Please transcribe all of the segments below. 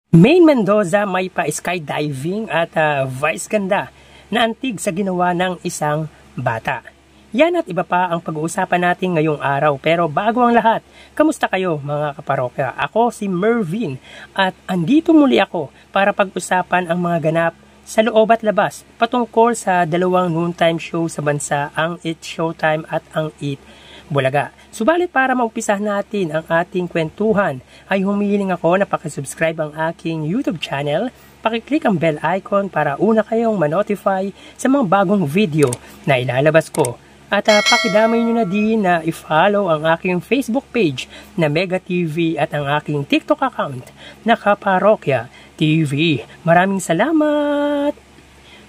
Maine Mendoza may pa-skydiving at vice ganda na antig sa ginawa ng isang bata. Yan at iba pa ang pag-uusapan natin ngayong araw. Pero bago ang lahat, kamusta kayo mga kaparokya? Ako si Mervin at andito muli ako para pag-usapan ang mga ganap sa loob at labas patungkol sa dalawang noontime show sa bansa, ang Eat Showtime at ang Eat Bulaga. Subalit para maumpisahan natin ang ating kwentuhan ay humihiling ako na pakisubscribe ang aking YouTube channel, pakiclick ang bell icon para una kayong manotify sa mga bagong video na ilalabas ko. At pakidamay nyo na din na i-follow ang aking Facebook page na Mega TV at ang aking TikTok account na Kaparokya TV. Maraming salamat!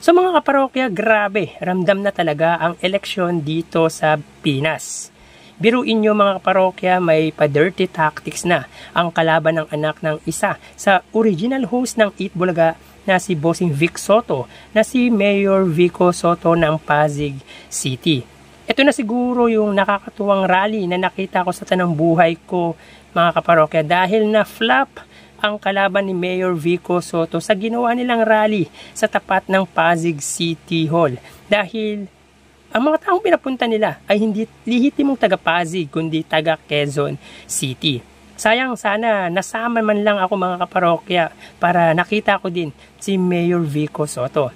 So mga kaparokya, grabe, ramdam na talaga ang eleksyon dito sa Pinas. Biruin nyo mga kaparokya, may pa-dirty tactics na ang kalaban ng anak ng isa sa original host ng Eat Bulaga na si Bossing Vic Soto, na si Mayor Vico Soto ng Pasig City. Ito na siguro yung nakakatuwang rally na nakita ko sa tanang buhay ko mga kaparokya, dahil na flop ang kalaban ni Mayor Vico Soto sa ginawa nilang rally sa tapat ng Pasig City Hall. Dahil ang mga taong pinapunta nila ay hindi lihitimong taga Pasig kundi taga Quezon City. Sayang, sana nasama man lang ako mga kaparokya para nakita ko din si Mayor Vico Soto.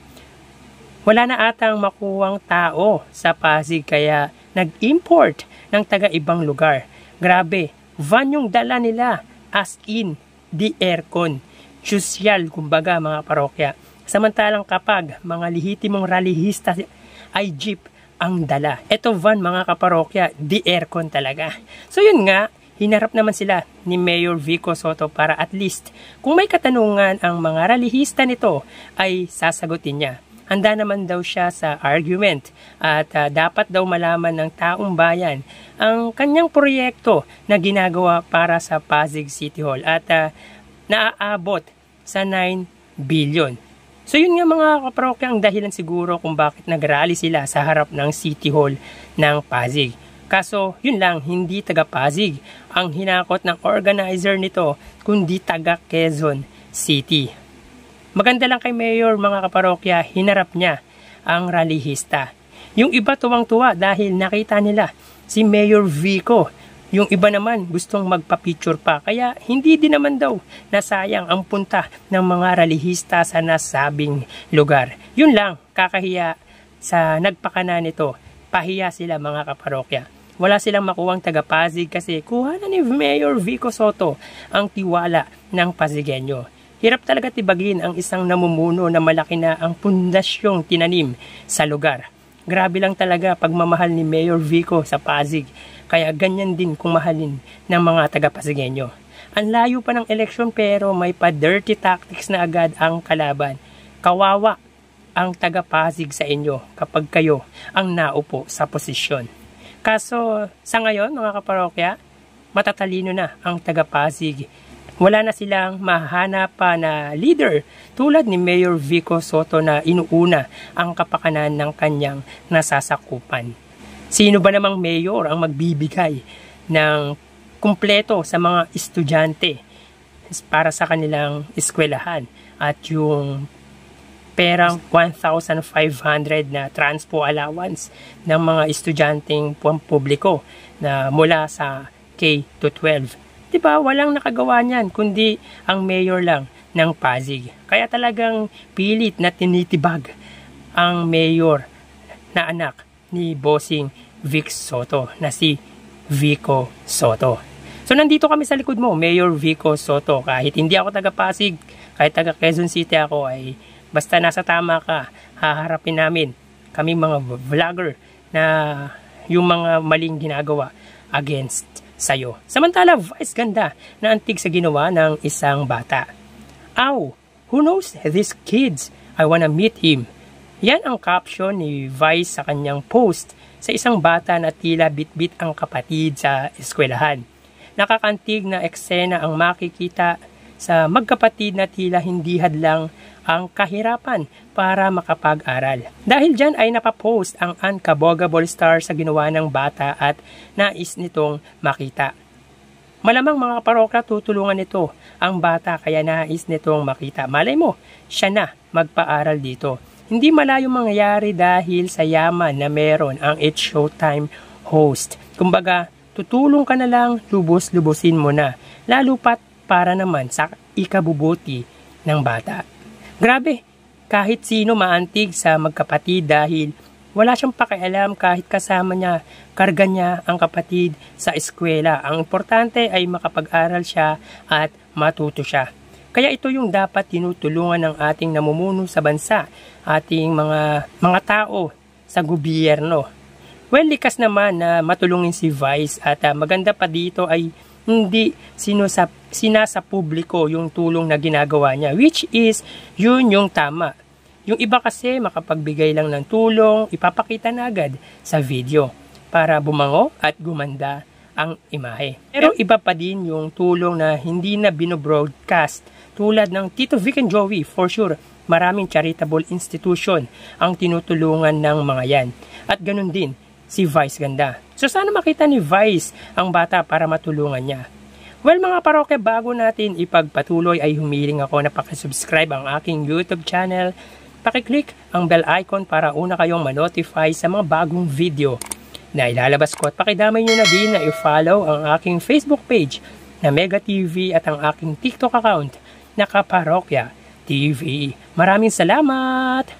Wala na atang makuwang tao sa Pasig kaya nag-import ng taga ibang lugar. Grabe, van yung dala nila, as in the aircon. Sosyal kumbaga mga parokya. Samantalang kapag mga lihitimong rallyista ay jeep ang dala, eto van mga kaparokya, the aircon talaga. So yun nga, hinarap naman sila ni Mayor Vico Soto para at least kung may katanungan ang mga rallyista nito ay sasagutin niya. Handa naman daw siya sa argument at dapat daw malaman ng taong bayan ang kanyang proyekto na ginagawa para sa Pasig City Hall at naaabot sa 9 billion. So yun nga mga kaparokya ang dahilan siguro kung bakit nagrally sila sa harap ng City Hall ng Pasig. Kaso yun lang, hindi taga Pasig ang hinakot ng organizer nito kundi taga Quezon City. Maganda lang kay Mayor mga kaparokya, hinarap niya ang rallyista. Yung iba tuwang-tuwa dahil nakita nila si Mayor Vico. Yung iba naman gustong magpa-picture pa, kaya hindi din naman daw nasayang ang punta ng mga rallyista sa nasabing lugar. Yun lang, kakahiya sa nagpakana nito. Pahiya sila mga kaparokya. Wala silang makuwang taga-Pasig kasi kuha na ni Mayor Vico Soto ang tiwala ng Pasigenyo. Hirap talaga tibagin ang isang namumuno na malaki na ang pundasyong tinanim sa lugar. Grabe lang talaga pagmamahal ni Mayor Vico sa Pasig. Kaya ganyan din kung mahalin ng mga taga-Pasigenyo. Ang layo pa ng eleksyon pero may pa-dirty tactics na agad ang kalaban. Kawawa ang taga-Pasig sa inyo kapag kayo ang naupo sa posisyon. Kaso sa ngayon mga kaparokya, matatalino na ang taga-Pasig. Wala na silang mahanap pa na leader tulad ni Mayor Vico Soto na inuuna ang kapakanan ng kanyang nasasakupan. Sino ba namang mayor ang magbibigay ng kumpleto sa mga estudyante para sa kanilang eskwelahan at yung perang 1,500 na transpo allowance ng mga estudyanteng publiko na mula sa K-12. Diba, walang nakagawa niyan kundi ang mayor lang ng Pasig. Kaya talagang pilit na tinitibag ang mayor na anak ni Bossing Vic Soto na si Vico Soto. So nandito kami sa likod mo, Mayor Vico Soto. Kahit hindi ako taga Pasig, kahit taga Quezon City ako, ay basta nasa tama ka, haharapin namin kami mga vlogger na yung mga maling ginagawa against sayo. Samantala, vice ganda na antig sa ginawa ng isang bata. Ow, who knows these kids? I wanna meet him. Yan ang caption ni Vice sa kanyang post sa isang bata na tila bitbit ang kapatid sa eskwelahan. Nakakantig na eksena ang makikita sa magkapatid na tila hindi hadlang ang kahirapan para makapag-aral. Dahil dyan ay napapost ang unkabogable star sa ginawa ng bata at nais nitong makita. Malamang mga kaparokya, tutulungan nito ang bata kaya nais nitong makita. Malay mo, siya na magpaaral dito. Hindi malayo mangyayari dahil sa yaman na meron ang It's Showtime host. Kumbaga, tutulong ka na lang, lubos-lubusin mo na. Lalo pat para naman sa ikabubuti ng bata. Grabe, kahit sino maantig sa magkapatid dahil wala siyang pakialam kahit kasama niya, karga niya ang kapatid sa eskwela. Ang importante ay makapag-aral siya at matuto siya. Kaya ito yung dapat tinutulungan ng ating namumuno sa bansa, ating mga tao sa gobyerno. Well, likas naman na matulungin si Vice at maganda pa dito ay hindi sinasa publiko yung tulong na ginagawa niya, which is yun yung tama. Yung iba kasi makapagbigay lang ng tulong, ipapakita na agad sa video para bumango at gumanda ang imahe. Pero iba pa din yung tulong na hindi na binobroadcast tulad ng Tito Vic and Joey. For sure, maraming charitable institution ang tinutulungan ng mga yan. At ganun din si Vice Ganda. So sana makita ni Vice ang bata para matulungan niya. Well mga parokya, bago natin ipagpatuloy ay humiling ako na pakisubscribe ang aking YouTube channel. Pakiclick ang bell icon para una kayong ma-notify sa mga bagong video na ilalabas ko at pakidamay nyo na din na i-follow ang aking Facebook page na Mega TV at ang aking TikTok account na Kaparokya TV. Maraming salamat!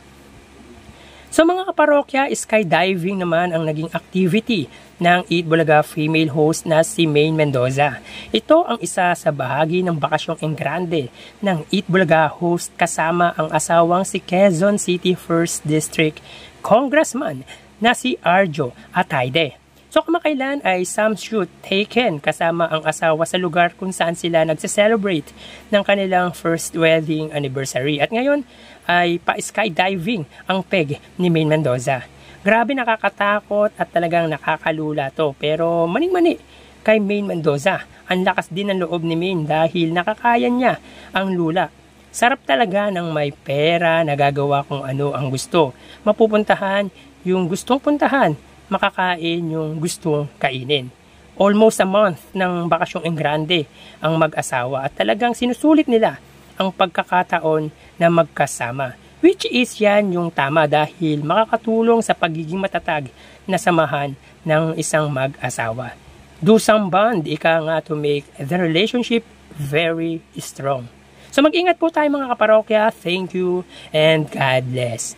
Sa mga kaparokya, skydiving naman ang naging activity ng Eat Bulaga female host na si Maine Mendoza. Ito ang isa sa bahagi ng bakasyong engrande ng Eat Bulaga host kasama ang asawang si Quezon City 1st District Congressman na si Arjo Atayde. So kamakailan ay some shoot taken kasama ang asawa sa lugar kung saan sila nagse-celebrate ng kanilang first wedding anniversary. At ngayon ay pa-skydiving ang peg ni Maine Mendoza. Grabe, nakakatakot at talagang nakakalula to. Pero maning-mani kay Maine Mendoza. Ang lakas din ng loob ni Maine dahil nakakaya niya ang lula. Sarap talaga ng may pera, nagagawa kung ano ang gusto. Mapupuntahan yung gustong puntahan, makakain yung gustong kainin. Almost a month ng bakasyong engrande ang mag-asawa at talagang sinusulit nila ang pagkakataon na magkasama. Which is yan yung tama dahil makakatulong sa pagiging matatag na samahan ng isang mag-asawa. Do some bond, ika nga, to make the relationship very strong. So mag-ingat po tayo mga kaparokya. Thank you and God bless.